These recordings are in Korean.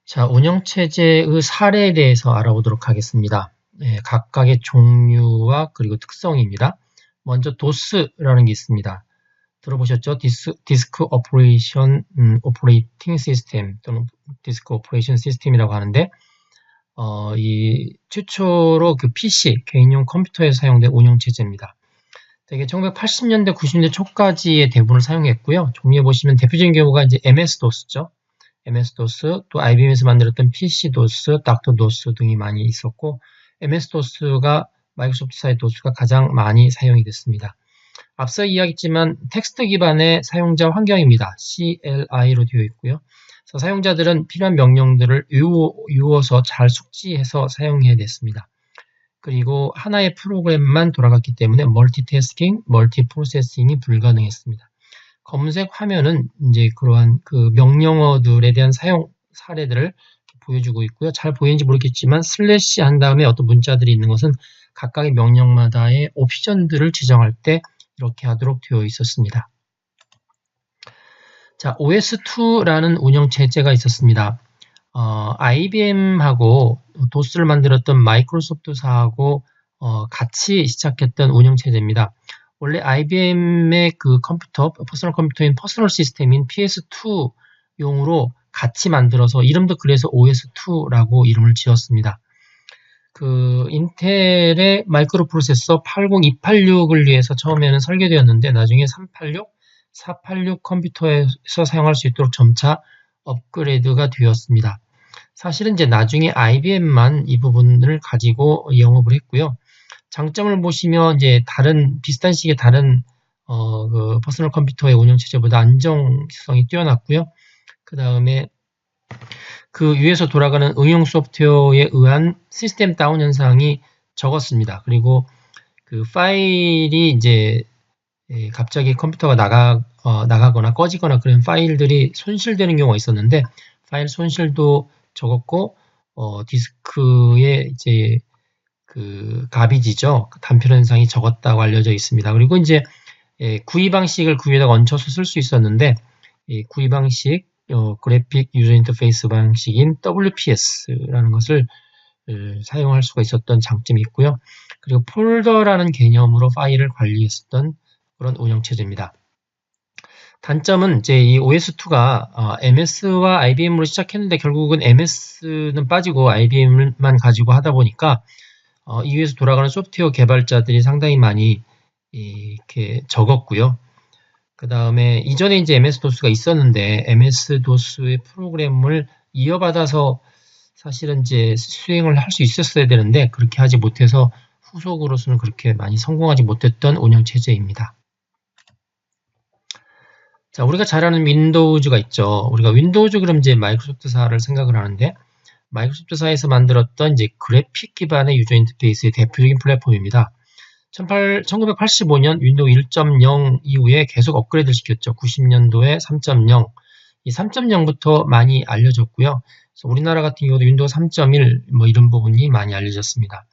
자, 운영체제의 사례에 대해서 알아보도록 하겠습니다. 각각의 종류와 그리고 특성입니다. 먼저 DOS라는 게 있습니다. 들어보셨죠? 디스크 오퍼레이션 오퍼레이팅 시스템 또는 디스크 오퍼레이션 시스템이라고 하는데 이 최초로 그 PC 개인용 컴퓨터에서 사용된 운영체제입니다. 되게 1980년대, 90년대 초까지의 대부분을 사용했고요. 종류에 보시면 대표적인 경우가 이제 MS-DOS죠. MS-DOS, 또 IBM에서 만들었던 PC-DOS, 닥터-DOS 등이 많이 있었고, MS-DOS가 마이크로소프트사의 DOS가 가장 많이 사용이 됐습니다. 앞서 이야기했지만 텍스트 기반의 사용자 환경입니다. CLI로 되어 있고요. 그래서 사용자들은 필요한 명령들을 외워서 잘 숙지해서 사용해야 됐습니다. 그리고 하나의 프로그램만 돌아갔기 때문에 멀티태스킹, 멀티프로세싱이 불가능했습니다. 검색 화면은 이제 그러한 그 명령어들에 대한 사용 사례들을 보여주고 있고요. 잘 보이는지 모르겠지만 슬래시 한 다음에 어떤 문자들이 있는 것은 각각의 명령마다의 옵션들을 지정할 때 이렇게 하도록 되어 있었습니다. 자, OS2라는 운영체제가 있었습니다. IBM하고 도스를 만들었던 마이크로소프트사하고 같이 시작했던 운영체제입니다. 원래 IBM의 그 컴퓨터, 퍼스널 컴퓨터인 퍼스널 시스템인 PS2용으로 같이 만들어서 이름도 그래서 OS2라고 이름을 지었습니다. 그 인텔의 마이크로 프로세서 80286을 위해서 처음에는 설계되었는데 나중에 386, 486 컴퓨터에서 사용할 수 있도록 점차 업그레이드가 되었습니다. 사실은 이제 나중에 IBM만 이 부분을 가지고 영업을 했고요. 장점을 보시면 이제 비슷한 식의 다른 그 퍼스널 컴퓨터의 운영 체제보다 안정성이 뛰어났고요. 그 다음에 그 위에서 돌아가는 응용 소프트웨어에 의한 시스템 다운 현상이 적었습니다. 그리고 그 파일이 이제 갑자기 컴퓨터가 나가거나 꺼지거나 그런 파일들이 손실되는 경우가 있었는데 파일 손실도 적었고 디스크에 이제 그 가비지죠. 단편 현상이 적었다고 알려져 있습니다. 그리고 이제 구입 방식을 그 위에다가 얹혀서 쓸 수 있었는데 구입 방식 그래픽 유저 인터페이스 방식인 WPS라는 것을 사용할 수가 있었던 장점이 있고요. 그리고 폴더라는 개념으로 파일을 관리했었던 그런 운영체제입니다. 단점은 이제 이 OS2가 MS와 IBM으로 시작했는데 결국은 MS는 빠지고 IBM만 가지고 하다 보니까 이 위에서 돌아가는 소프트웨어 개발자들이 상당히 많이 이렇게 적었고요. 그 다음에 이전에 이제 MS-DOS가 있었는데 MS-DOS의 프로그램을 이어받아서 사실은 이제 수행을 할 수 있었어야 되는데 그렇게 하지 못해서 후속으로서는 그렇게 많이 성공하지 못했던 운영체제입니다. 자, 우리가 잘 아는 윈도우즈가 있죠. 우리가 윈도우즈 그럼 이제 마이크로소프트사를 생각을 하는데 마이크로소프트사에서 만들었던 이제 그래픽 기반의 유저 인터페이스의 대표적인 플랫폼입니다. 1985년 윈도우 1.0 이후에 계속 업그레이드를 시켰죠. 90년도에 3.0. 이 3.0부터 많이 알려졌고요. 그래서 우리나라 같은 경우도 윈도우 3.1 뭐 이런 부분이 많이 알려졌습니다.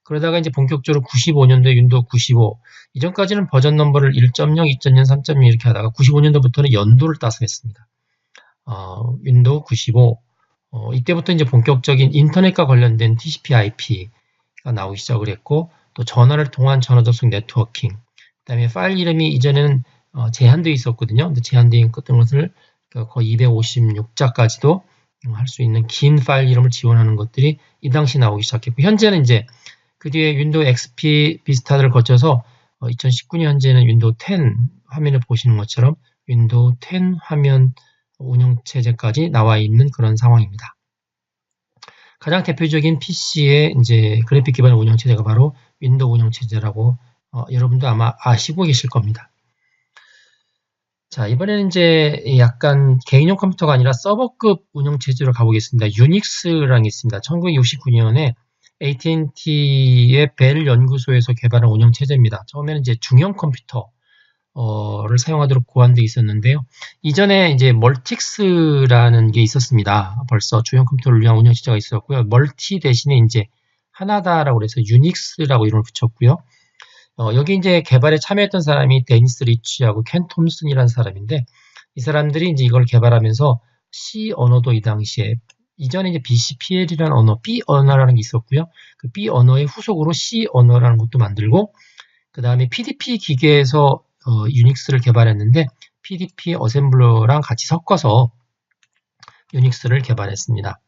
그러다가 이제 본격적으로 95년도에 윈도우 95. 이전까지는 버전 넘버를 1.0, 2.0, 3.0 이렇게 하다가 95년도부터는 연도를 따서 했습니다. 윈도우 95. 이때부터 이제 본격적인 인터넷과 관련된 TCP/IP가 나오기 시작을 했고 또 전화를 통한 전화 접속 네트워킹, 그다음에 파일 이름이 이전에는 제한되어 있었거든요. 근데 제한되어 있던 것을 거의 256자까지도 할 수 있는 긴 파일 이름을 지원하는 것들이 이 당시 나오기 시작했고 현재는 이제 그 뒤에 윈도우 XP 비스타를 거쳐서 2019년 현재는 윈도우 10 화면을 보시는 것처럼 윈도우 10 화면 운영체제까지 나와 있는 그런 상황입니다. 가장 대표적인 PC의 이제 그래픽 기반의 운영체제가 바로 윈도우 운영체제라고 여러분도 아마 아시고 계실 겁니다. 자, 이번에는 이제 약간 개인용 컴퓨터가 아니라 서버급 운영체제로 가보겠습니다. 유닉스라는 게 있습니다. 1969년에 AT&T의 벨 연구소에서 개발한 운영체제입니다. 처음에는 이제 중형 컴퓨터를 사용하도록 고안되어 있었는데요. 이전에 이제 멀틱스라는 게 있었습니다. 벌써 중형 컴퓨터를 위한 운영체제가 있었고요. 멀티 대신에 이제 하나다라고 해서 유닉스라고 이름을 붙였고요. 여기 이제 개발에 참여했던 사람이 데니스 리치하고 켄 톰슨이라는 사람인데 이 사람들이 이제 이걸 개발하면서 C 언어도 이 당시에 이전에 이제 BCPL이라는 언어, B 언어라는 게 있었고요. 그 B 언어의 후속으로 C 언어라는 것도 만들고, 그 다음에 PDP 기계에서 유닉스를 개발했는데, PDP 어셈블러랑 같이 섞어서 유닉스를 개발했습니다.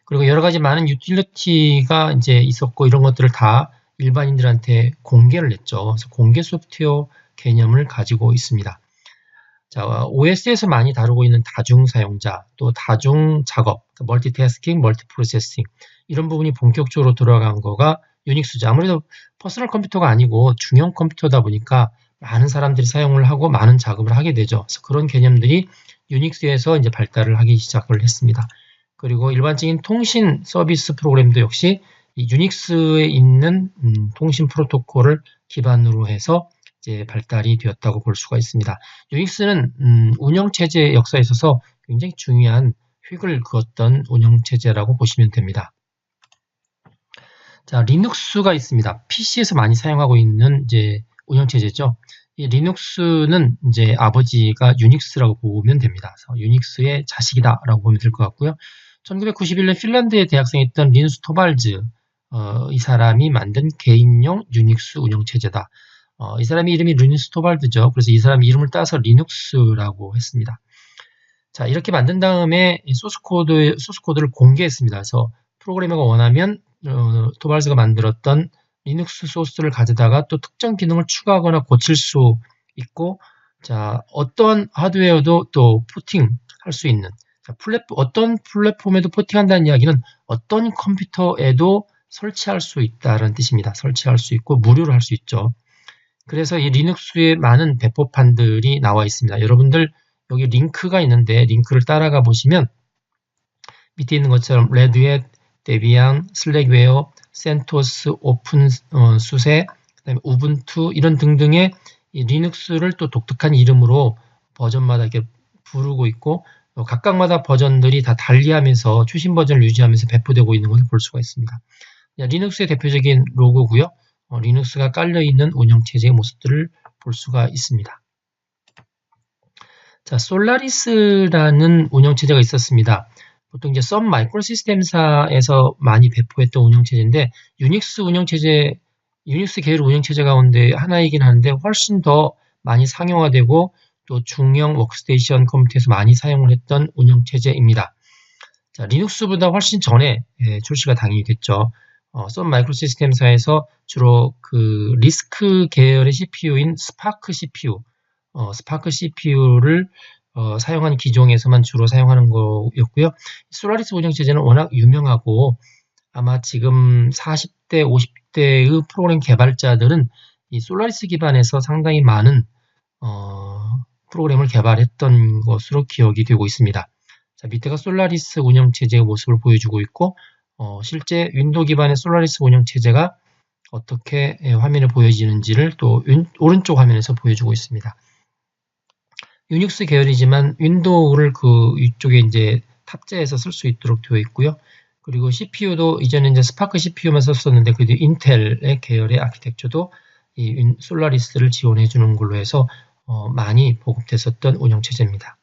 그리고 여러 가지 많은 유틸리티가 이제 있었고, 이런 것들을 다 일반인들한테 공개를 했죠. 그래서 공개 소프트웨어 개념을 가지고 있습니다. 자, OS에서 많이 다루고 있는 다중 사용자, 또 다중 작업, 멀티태스킹, 멀티프로세싱 이런 부분이 본격적으로 들어간 거가 유닉스죠. 아무래도 퍼스널 컴퓨터가 아니고 중형 컴퓨터다 보니까 많은 사람들이 사용을 하고 많은 작업을 하게 되죠. 그래서 그런 개념들이 유닉스에서 이제 발달을 하기 시작을 했습니다. 그리고 일반적인 통신 서비스 프로그램도 역시 이 유닉스에 있는 통신 프로토콜을 기반으로 해서 이제 발달이 되었다고 볼 수가 있습니다. 유닉스는 운영체제 역사에 있어서 굉장히 중요한 획을 그었던 운영체제라고 보시면 됩니다. 자, 리눅스가 있습니다. PC에서 많이 사용하고 있는 이제 운영체제죠. 이 리눅스는 이제 아버지가 유닉스라고 보면 됩니다. 그래서 유닉스의 자식이다라고 보면 될 것 같고요. 1991년 핀란드에 대학생이었던 린스 토발즈, 이 사람이 만든 개인용 유닉스 운영체제다. 이 사람의 이름이 린스 토발드죠. 그래서 이 사람 이름을 따서 리눅스라고 했습니다. 자, 이렇게 만든 다음에 소스코드를 공개했습니다. 그래서 프로그래머가 원하면 토발즈가 만들었던 리눅스 소스를 가져다가 또 특정 기능을 추가하거나 고칠 수 있고, 자, 어떤 하드웨어도 또 포팅할 수 있는, 자, 어떤 플랫폼에도 포팅한다는 이야기는 어떤 컴퓨터에도 설치할 수 있다는 뜻입니다. 설치할 수 있고 무료로 할 수 있죠. 그래서 이 리눅스에 많은 배포판들이 나와 있습니다. 여러분들 여기 링크가 있는데 링크를 따라가 보시면 밑에 있는 것처럼 레드햇, 데비안, 슬랙웨어, 센토스, 오픈수세, 그다음에 우분투 이런 등등의 이 리눅스를 또 독특한 이름으로 버전마다 이렇게 부르고 있고, 각각마다 버전들이 다 달리하면서 최신 버전을 유지하면서 배포되고 있는 것을 볼 수가 있습니다. 리눅스의 대표적인 로고고요. 리눅스가 깔려있는 운영체제의 모습들을 볼 수가 있습니다. 자, 솔라리스라는 운영체제가 있었습니다. 보통 이제 썬 마이크로 시스템사에서 많이 배포했던 운영체제인데, 유닉스 계열 운영체제 가운데 하나이긴 한데 훨씬 더 많이 상용화되고 또 중형 워크스테이션 컴퓨터에서 많이 사용을 했던 운영체제입니다. 자, 리눅스보다 훨씬 전에 출시가 당연히 됐죠. 썬 마이크로 시스템사에서 주로 그 리스크 계열의 CPU인 스파크 CPU를 사용한 기종에서만 주로 사용하는 거였고요. 솔라리스 운영체제는 워낙 유명하고 아마 지금 40대, 50대의 프로그램 개발자들은 이 솔라리스 기반에서 상당히 많은 프로그램을 개발했던 것으로 기억이 되고 있습니다. 자, 밑에가 솔라리스 운영체제의 모습을 보여주고 있고, 실제 윈도우 기반의 솔라리스 운영체제가 어떻게 화면에 보여지는지를 또 오른쪽 화면에서 보여주고 있습니다. 유닉스 계열이지만 윈도우를 그 위쪽에 이제 탑재해서 쓸 수 있도록 되어 있고요. 그리고 CPU도 이전에 이제 스파크 CPU만 썼었는데 그래도 인텔의 계열의 아키텍처도 이 솔라리스를 지원해 주는 걸로 해서 많이 보급됐었던 운영체제입니다.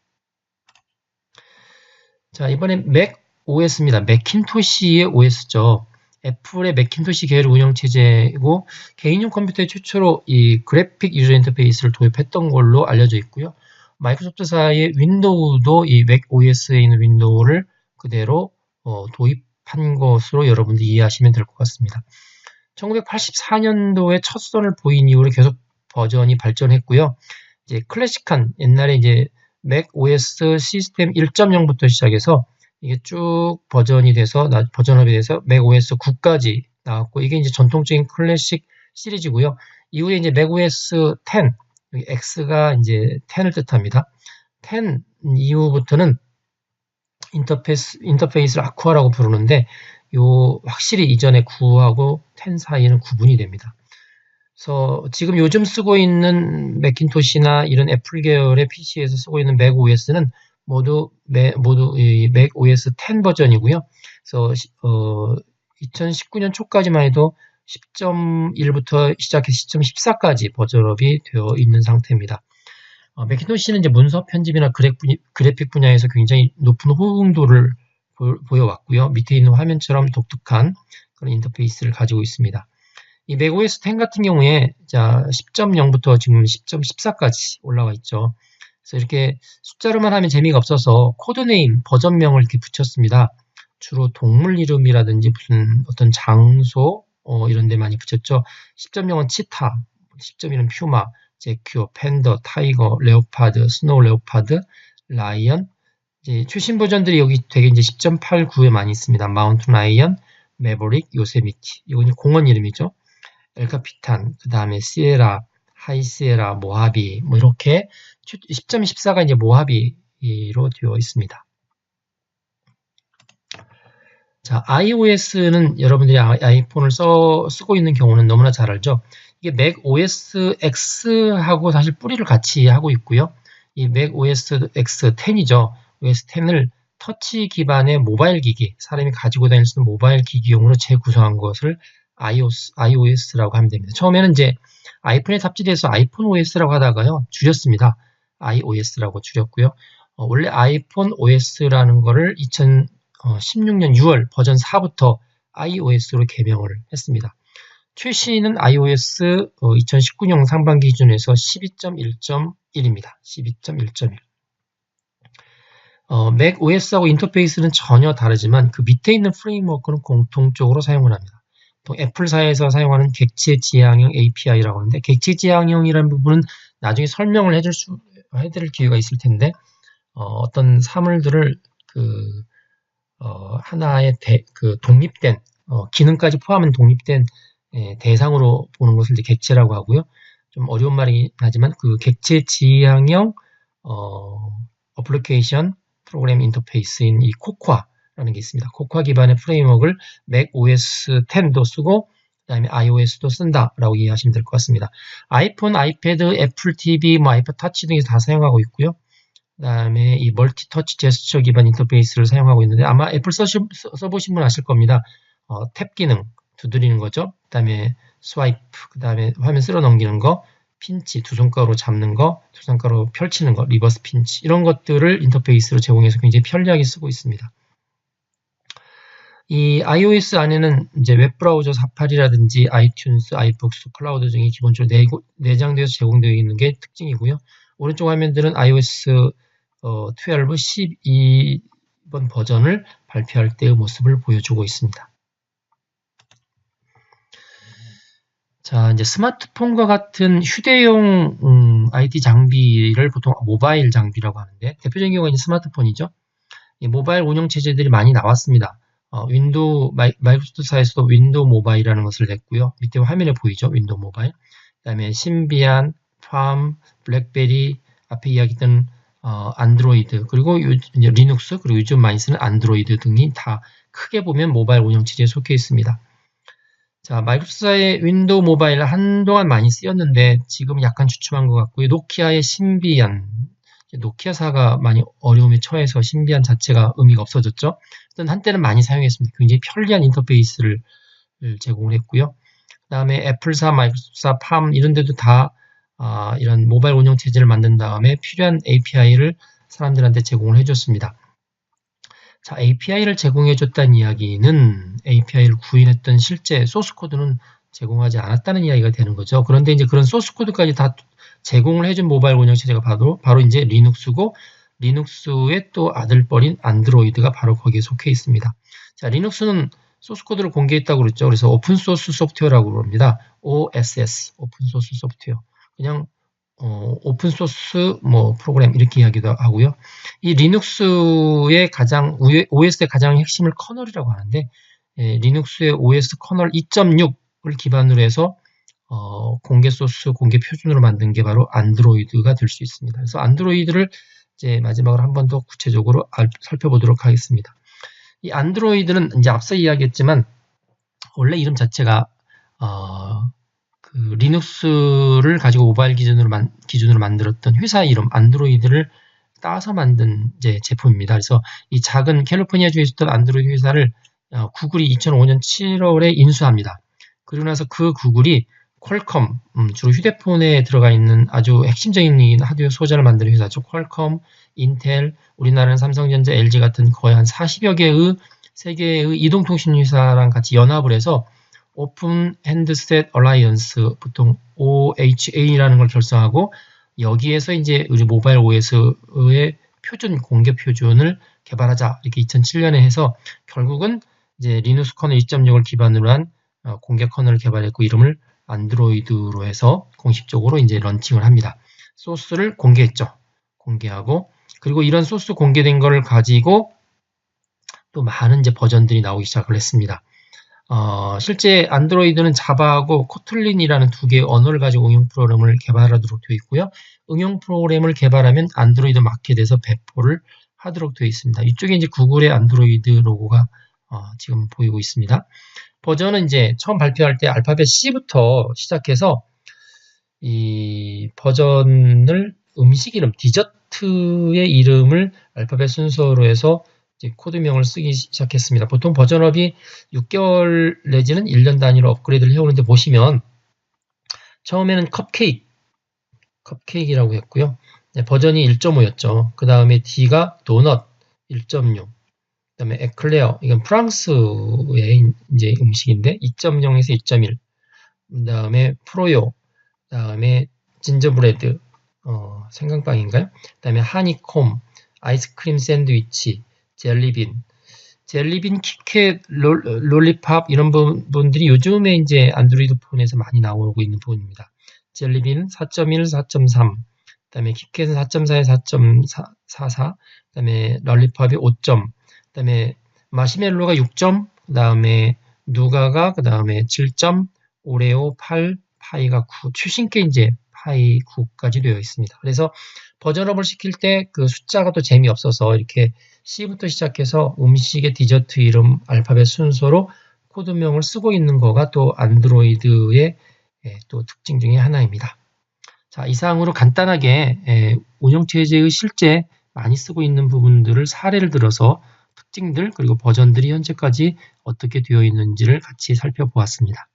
자, 이번엔 맥 OS입니다. 맥킨토시의 OS죠. 애플의 맥킨토시 계열 운영체제이고 개인용 컴퓨터에 최초로 이 그래픽 유저 인터페이스를 도입했던 걸로 알려져 있고요. 마이크로소프트사의 윈도우도 이 맥 OS에 있는 윈도우를 그대로 도입한 것으로 여러분들이 이해하시면 될 것 같습니다. 1984년도에 첫 선을 보인 이후로 계속 버전이 발전했고요. 이제 클래식한 옛날에 이제 맥 OS 시스템 1.0부터 시작해서 이게 쭉 버전업이 돼서 맥 OS 9까지 나왔고, 이게 이제 전통적인 클래식 시리즈고요. 이후에 이제 맥 OS 10, 여기 X가 이제 10을 뜻합니다. 10 이후부터는 인터페이스를 아쿠아라고 부르는데, 확실히 이전에 9하고 10 사이에는 구분이 됩니다. 그래서 지금 요즘 쓰고 있는 맥킨토시나 이런 애플 계열의 PC에서 쓰고 있는 맥 OS는 모두 이 맥 OS 10 버전이고요. 그래서 2019년 초까지만 해도 10.1부터 시작해서 10.14까지 버전업이 되어 있는 상태입니다. 맥킨토시는 이제 문서 편집이나 그래픽 분야에서 굉장히 높은 호응도를 보여왔고요. 밑에 있는 화면처럼 독특한 그런 인터페이스를 가지고 있습니다. 이 macOS 10 같은 경우에 자 10.0부터 지금 10.14까지 올라와 있죠. 그래서 이렇게 숫자로만 하면 재미가 없어서 코드네임, 버전명을 이렇게 붙였습니다. 주로 동물 이름이라든지 무슨 어떤 장소 이런 데 많이 붙였죠. 10.0은 치타, 10.1은 퓨마, 제큐어, 팬더, 타이거, 레오파드, 스노우 레오파드, 라이언. 이제 최신 버전들이 여기 되게 이제 10.89에 많이 있습니다. 마운트 라이언, 매버릭, 요세미티. 이건 공원 이름이죠. 엘카피탄, 그 다음에 시에라, 하이시에라, 모하비, 뭐 이렇게 10.14가 이제 모하비로 되어 있습니다. 자, iOS는 여러분들이 아이폰을 쓰고 있는 경우는 너무나 잘 알죠. 이게 macOS X하고 사실 뿌리를 같이 하고 있고요. 이 macOS X 10이죠. OS 10을 터치 기반의 모바일 기기, 사람이 가지고 다닐 수 있는 모바일 기기용으로 재구성한 것을 iOS라고 하면 됩니다. 처음에는 이제 아이폰에 탑재돼서 아이폰 OS라고 하다가요, 줄였습니다. iOS라고 줄였고요. 원래 아이폰 OS라는 거를 2016년 6월 버전 4부터 iOS로 개명을 했습니다. 최신은 iOS 2019년 상반기 기준에서 12.1.1입니다. 12.1.1. macOS하고 인터페이스는 전혀 다르지만 그 밑에 있는 프레임워크는 공통적으로 사용을 합니다. 또 애플사에서 사용하는 객체 지향형 API라고 하는데, 객체 지향형이라는 부분은 나중에 설명을 해드릴 기회가 있을 텐데, 어떤 사물들을 하나의 독립된 기능까지 포함한 독립된 대상으로 보는 것을 이제 객체라고 하고요. 좀 어려운 말이긴 하지만 그 객체 지향형 어플리케이션 프로그램 인터페이스인 이 코코아라는 게 있습니다. 코코아 기반의 프레임워크를 macOS 10도 쓰고 그다음에 iOS도 쓴다라고 이해하시면 될 것 같습니다. 아이폰, 아이패드, 애플 TV, 뭐 아이팟 터치 등에서 다 사용하고 있고요. 그 다음에 이 멀티 터치 제스처 기반 인터페이스를 사용하고 있는데, 아마 애플 써보신 분 아실 겁니다. 탭 기능, 두드리는 거죠. 그 다음에 스와이프, 그 다음에 화면 쓸어 넘기는 거, 핀치, 두 손가락으로 잡는 거, 두 손가락으로 펼치는 거, 리버스 핀치, 이런 것들을 인터페이스로 제공해서 굉장히 편리하게 쓰고 있습니다. 이 iOS 안에는 이제 웹브라우저 사파리라든지 아이튠스, 아이북스, 클라우드 등이 기본적으로 내장되어서 제공되어 있는 게 특징이고요. 오른쪽 화면들은 iOS 12 12번 버전을 발표할 때의 모습을 보여주고 있습니다. 자, 이제 스마트폰과 같은 휴대용 IT 장비를 보통 모바일 장비라고 하는데, 대표적인 경우가 이제 스마트폰이죠. 이 모바일 운영 체제들이 많이 나왔습니다. 마이크로소프트사에서도 윈도우 모바일이라는 것을 냈고요. 밑에 화면에 보이죠? 윈도우 모바일. 그 다음에 신비안, 팜, 블랙베리, 앞에 이야기했던 안드로이드, 그리고 이제 리눅스, 그리고 요즘 많이 쓰는 안드로이드 등이 다 크게 보면 모바일 운영체제에 속해 있습니다. 자, 마이크로소프트의 윈도우 모바일 한동안 많이 쓰였는데 지금 약간 주춤한 것 같고요. 노키아의 신비안, 노키아사가 많이 어려움에 처해서 신비안 자체가 의미가 없어졌죠. 한때는 많이 사용했습니다. 굉장히 편리한 인터페이스를 제공을 했고요. 그 다음에 애플사, 마이크로소프트사, 팜 이런 데도 다 이런 모바일 운영 체제를 만든 다음에 필요한 API를 사람들한테 제공을 해줬습니다. 자, API를 제공해줬다는 이야기는 API를 구인했던 실제 소스 코드는 제공하지 않았다는 이야기가 되는 거죠. 그런데 이제 그런 소스 코드까지 다 제공을 해준 모바일 운영 체제가 바로 이제 리눅스고, 리눅스의 또 아들뻘인 안드로이드가 바로 거기에 속해 있습니다. 자, 리눅스는 소스 코드를 공개했다고 그랬죠. 그래서 오픈소스 소프트웨어라고 합니다. OSS, 오픈소스 소프트웨어. 그냥 오픈소스 프로그램 이렇게 이야기도 하고요. 이 리눅스의 OS의 가장 핵심을 커널이라고 하는데, 리눅스의 OS 커널 2.6을 기반으로 해서 공개 소스, 공개 표준으로 만든 게 바로 안드로이드가 될 수 있습니다. 그래서 안드로이드를 이제 마지막으로 한 번 더 구체적으로 살펴보도록 하겠습니다. 이 안드로이드는 이제 앞서 이야기했지만 원래 이름 자체가 그 리눅스를 가지고 모바일 기준으로 만들었던 회사 이름 안드로이드를 따서 만든 이제 제품입니다. 그래서 이 작은 캘리포니아주에 있었던 안드로이드 회사를 구글이 2005년 7월에 인수합니다. 그리고 나서 그 구글이 퀄컴, 주로 휴대폰에 들어가 있는 아주 핵심적인 하드웨어 소자를 만드는 회사죠. 퀄컴, 인텔, 우리나라는 삼성전자, LG 같은 거의 한 40여 개의 세계의 이동통신 회사랑 같이 연합을 해서 오픈 핸드셋 얼라이언스, 보통 OHA라는 걸 결성하고 여기에서 이제 우리 모바일 OS의 표준, 공개 표준을 개발하자. 이렇게 2007년에 해서 결국은 이제 리눅스 커널 2.0을 기반으로 한 공개 커널을 개발했고 이름을 안드로이드로 해서 공식적으로 이제 런칭을 합니다. 소스를 공개했죠. 공개하고 그리고 이런 소스 공개된 걸 가지고 또 많은 이제 버전들이 나오기 시작을 했습니다. 실제 안드로이드는 자바하고 코틀린이라는 두 개의 언어를 가지고 응용 프로그램을 개발하도록 되어 있고요. 응용 프로그램을 개발하면 안드로이드 마켓에서 배포를 하도록 되어 있습니다. 이쪽에 이제 구글의 안드로이드 로고가 지금 보이고 있습니다. 버전은 이제 처음 발표할 때 알파벳 C부터 시작해서 이 버전을 음식 이름, 디저트의 이름을 알파벳 순서로 해서 이제 코드명을 쓰기 시작했습니다. 보통 버전업이 6개월 내지는 1년 단위로 업그레이드를 해오는데 보시면 처음에는 컵케이크라고 했고요. 네, 버전이 1.5였죠. 그 다음에 D가 도넛 1.6, 그 다음에 에클레어, 이건 프랑스의 이제 음식인데 2.0에서 2.1, 그 다음에 프로요, 그 다음에 진저브레드, 생강빵인가요? 그 다음에 하니콤, 아이스크림 샌드위치, 젤리빈, 키캣, 롤리팝 이런 부분들이 요즘에 이제 안드로이드 폰에서 많이 나오고 있는 부분입니다. 젤리빈은 4.1, 4.3, 그 다음에 키캣은 4.4에 4.44, 그 다음에 롤리팝이 5점, 그 다음에 마시멜로가 6점, 그 다음에 누가가 그 다음에 7점, 오레오 8, 파이가 9, 최신께 이제 파이 9까지 되어 있습니다. 그래서 버전업을 시킬 때 그 숫자가 또 재미없어서 이렇게 C부터 시작해서 음식의 디저트 이름 알파벳 순서로 코드명을 쓰고 있는 거가 또 안드로이드의 또 특징 중에 하나입니다. 자, 이상으로 간단하게 운영체제의 실제 많이 쓰고 있는 부분들을 사례를 들어서 특징들 그리고 버전들이 현재까지 어떻게 되어 있는지를 같이 살펴보았습니다.